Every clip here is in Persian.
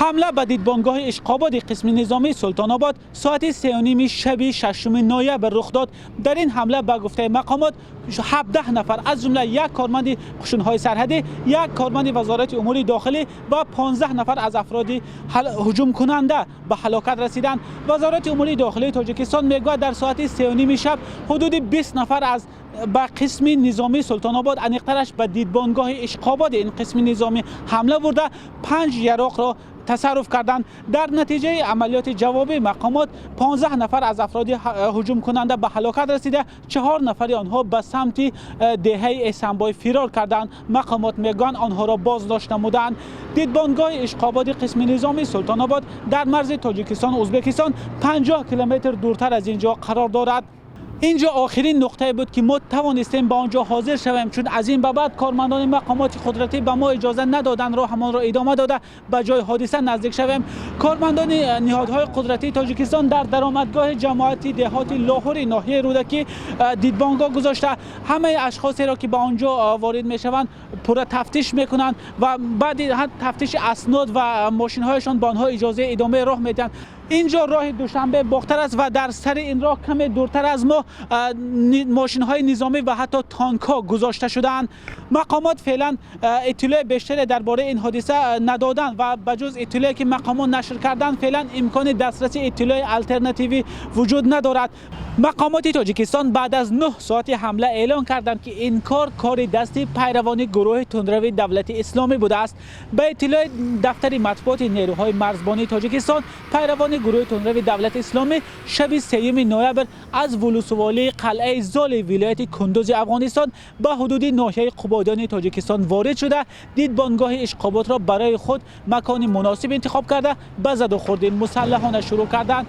حمله به دیدبانگاه اشقاباد قسم نظامی سلطان آباد ساعت 3:30 شب 6 نوامبر رخ داد. در این حمله به گفته مقامات 17 نفر از جمله یک کارمند قشون‌های سرحدی، یک کارمند وزارت امور داخلی و 15 نفر از افراد هجوم کننده به هلاکت رسیدند. وزارت امور داخلی تاجیکستان میگوید در ساعت 3:30 شب حدود 20 نفر از به قسم نظامی سلطان آباد انیقترش به دیدبانگاه اشقاباد این قسم نظامی حمله برده 5 یراق را تصرف کردند. در نتیجه عملیات جوابی مقامات 15 نفر از افراد هجوم کننده به هلاکت رسیده، 4 نفر آنها به سمت دهه اسنبای فرار کردند. مقامات میگویند آنها را بازداشت نمودند. دیدبانگاه اشقاباد قسم نظامی سلطان آباد در مرز تاجیکستان و ازبکستان 50 کیلومتر دورتر از اینجا قرار دارد. اینجا آخرین نقطه بود که ما توانستیم به آنجا حاضر شویم، چون از این به بعد کارمندان مقامات قدرتی به ما اجازه ندادند راهمان را ادامه داده به جای حادثه نزدیک شویم. کارمندان نهادهای قدرتی تاجیکستان در درآمدگاه جماعتی دهات لاهور ناحیه رودکی دیدبانگاه گذاشته. همه اشخاصی را که به آنجا وارد میشوند پر تفتیش میکنند و بعد تفتیش اسناد و ماشین هایشان به آنها اجازه ادامه راه میدن. اینجا راه دوشنبه باختر است و در سر این راه کمی دورتر از ما ماشین های نظامی و حتی تانک ها گذاشته شدند. مقامات فعلا اطلاع بیشتری درباره این حادثه ندادند و بجز اطلاعی که مقامات نشر کردند فعلا امکان دسترسی اطلاع الटरनेटिव्ی وجود ندارد. مقامات تاجیکستان بعد از 9 ساعت حمله اعلان کردند که این کار دستی پیروان گروه تندروی دولت اسلامی بوده است. به اطلاع دفتر مطبوعات نیروهای مرزبانی تاجیکستان، پیروان گروه تندروی دولت اسلامی شب 3 نوامبر از ولسوالی قلعه زال ولایت کندوز افغانستان به حدود ناحیه قبادیان تاجیکستان وارد شده دیدبانگاه اشقاباد را برای خود مکان مناسب انتخاب کرده به زد و خورد مسلحانه شروع کردند.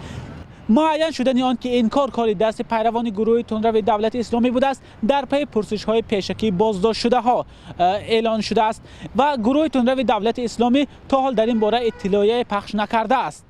معین شدن آن که این کار دست پیروان گروه تندروی دولت اسلامی بوده است در پی پرسش های پیشکی بازداشت شده ها اعلان شده است و گروه تندروی دولت اسلامی تا حال در این باره اطلاعیه پخش نکرده است.